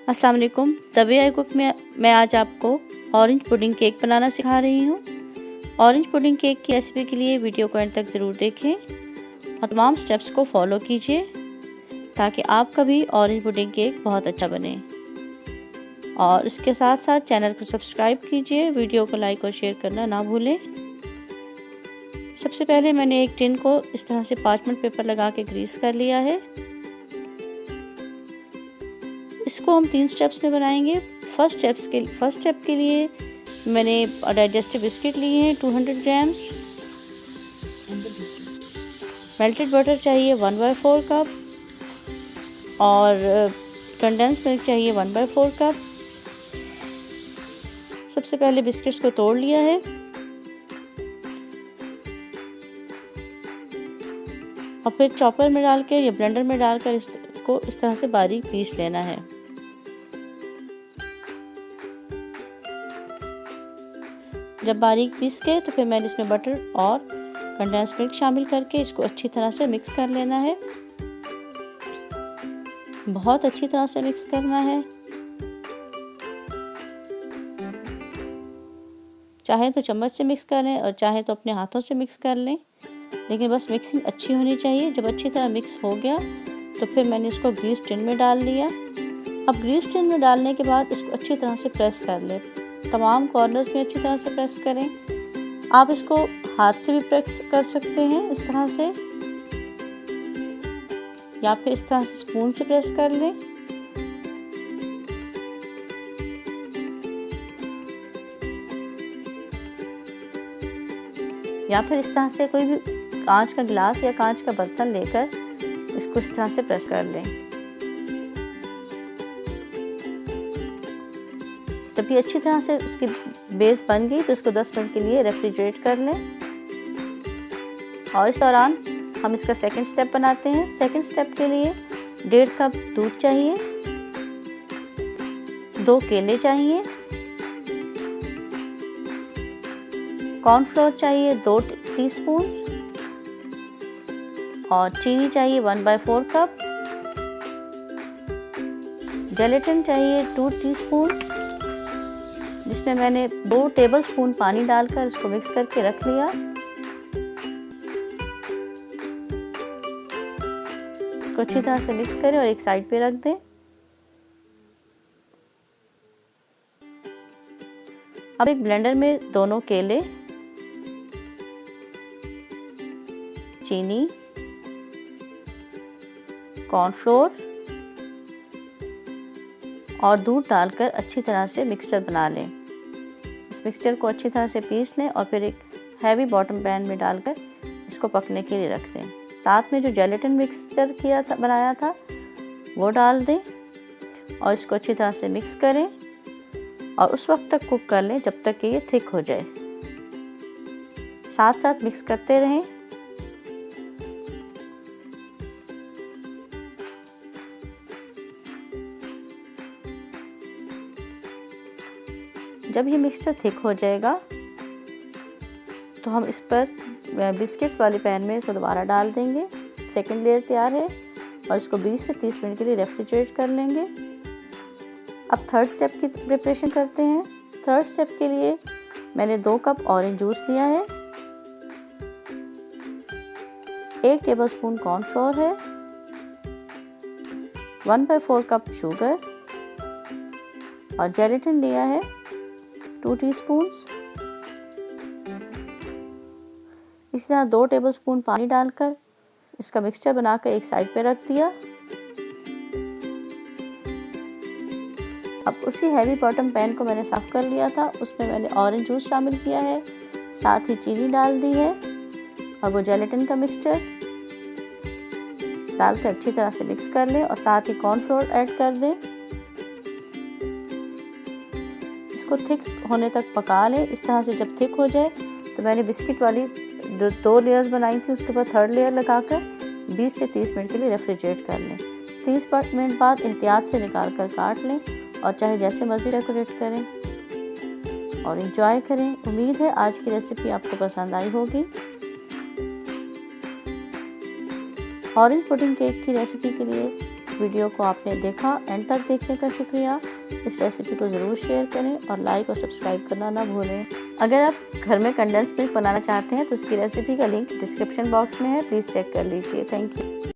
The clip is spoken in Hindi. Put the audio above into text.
अस्सलाम वालेकुम। द वे आई कुक में मैं आज आपको ऑरेंज पुडिंग केक बनाना सिखा रही हूँ। ऑरेंज पुडिंग केक की रेसिपी के लिए वीडियो को एंड तक ज़रूर देखें और तमाम स्टेप्स को फॉलो कीजिए ताकि आपका भी ऑरेंज पुडिंग केक बहुत अच्छा बने। और इसके साथ साथ चैनल को सब्सक्राइब कीजिए, वीडियो को लाइक और शेयर करना ना भूलें। सबसे पहले मैंने एक टिन को इस तरह से पार्चमेंट पेपर लगा के ग्रीस कर लिया है। इसको हम 3 स्टेप्स में बनाएंगे। फर्स्ट स्टेप के लिए मैंने डाइजेस्टिव बिस्किट लिए हैं 200 ग्राम्स। मेल्टेड बटर चाहिए 1/4 कप और कंडेंस मिल्क चाहिए 1/4 कप। सबसे पहले बिस्किट्स को तोड़ लिया है और फिर चॉपर में डाल के या ब्लेंडर में डालकर इसको इस तरह से बारीक पीस लेना है। जब बारीक पीस के तो फिर मैंने इसमें बटर और कंडेंस मिल्क शामिल करके इसको अच्छी तरह से मिक्स कर लेना है। बहुत अच्छी तरह से मिक्स करना है। चाहे तो चम्मच से मिक्स कर लें और चाहे तो अपने हाथों से मिक्स कर लें, लेकिन बस मिक्सिंग अच्छी होनी चाहिए। जब अच्छी तरह मिक्स हो गया तो फिर मैंने इसको ग्रीस टिन में डाल लिया। अब ग्रीस टिन में डालने के बाद इसको अच्छी तरह से प्रेस कर लें। तमाम कॉर्नर्स में अच्छी तरह से प्रेस करें। आप इसको हाथ से भी प्रेस कर सकते हैं इस तरह से, या फिर इस तरह से स्पून से प्रेस कर लें। या फिर इस तरह से कोई भी कांच का गिलास या कांच का बर्तन लेकर इसको इस तरह से प्रेस कर लें। जब ये अच्छी तरह से उसकी बेस बन गई तो इसको 10 मिनट के लिए रेफ्रिजरेट कर लें। और इस दौरान हम इसका सेकंड स्टेप बनाते हैं। सेकंड स्टेप के लिए 1.5 कप दूध चाहिए, 2 केले चाहिए, कॉर्नफ्लोर चाहिए 2 टीस्पून और चीनी चाहिए 1/4 कप। जेलेटिन चाहिए 2 टीस्पून, जिसमें मैंने 2 टेबलस्पून पानी डालकर इसको मिक्स करके रख लिया। इसको अच्छी तरह से मिक्स करें और एक साइड पे रख दें। अब एक ब्लेंडर में दोनों केले, चीनी, कॉर्नफ्लोर और दूध डालकर अच्छी तरह से मिक्सचर बना लें। इस मिक्सचर को अच्छी तरह से पीस लें और फिर एक हैवी बॉटम पैन में डालकर इसको पकने के लिए रख दें। साथ में जो जेलेटिन मिक्सचर बनाया था वो डाल दें और इसको अच्छी तरह से मिक्स करें और उस वक्त तक कुक कर लें जब तक कि ये थिक हो जाए। साथ साथ मिक्स करते रहें। जब ये मिक्सचर थिक हो जाएगा तो हम इस पर बिस्किट्स वाले पैन में इसको दोबारा डाल देंगे। सेकंड लेयर तैयार है और इसको 20 से 30 मिनट के लिए रेफ्रिजरेट कर लेंगे। अब थर्ड स्टेप की प्रिपरेशन करते हैं। थर्ड स्टेप के लिए मैंने 2 कप ऑरेंज जूस लिया है, 1 टेबलस्पून कॉर्नफ्लोर है, 1/4 कप शुगर और जेलेटिन लिया है 2 टीस्पून्स। इसी तरह 2 टेबलस्पून पानी डालकर इसका मिक्सचर बनाकर एक साइड पे रख दिया। अब उसी हैवी बॉटम पैन को मैंने साफ कर लिया था, उसमें मैंने ऑरेंज जूस शामिल किया है, साथ ही चीनी डाल दी है और वो जेलेटिन का मिक्सचर डालकर अच्छी तरह से मिक्स कर लें और साथ ही कॉर्नफ्लोर ऐड कर दें। इसको थिक होने तक पका लें। इस तरह से जब थिक हो जाए तो मैंने बिस्किट वाली 2 लेयर्स बनाई थी, उसके ऊपर थर्ड लेयर लगाकर 20 से 30 मिनट के लिए रेफ्रिजरेट कर लें। 30 मिनट बाद एहतियात से निकाल कर काट लें और चाहे जैसे मर्जी डेकोरेट करें और एंजॉय करें। उम्मीद है आज की रेसिपी आपको पसंद आई होगी। ऑरेंज पुडिंग केक की रेसिपी के लिए वीडियो को आपने देखा, एंड तक देखने का शुक्रिया। इस रेसिपी को ज़रूर शेयर करें और लाइक और सब्सक्राइब करना ना भूलें। अगर आप घर में कंडेंस मिल्क बनाना चाहते हैं तो उसकी रेसिपी का लिंक डिस्क्रिप्शन बॉक्स में है, प्लीज़ चेक कर लीजिए। Thank you.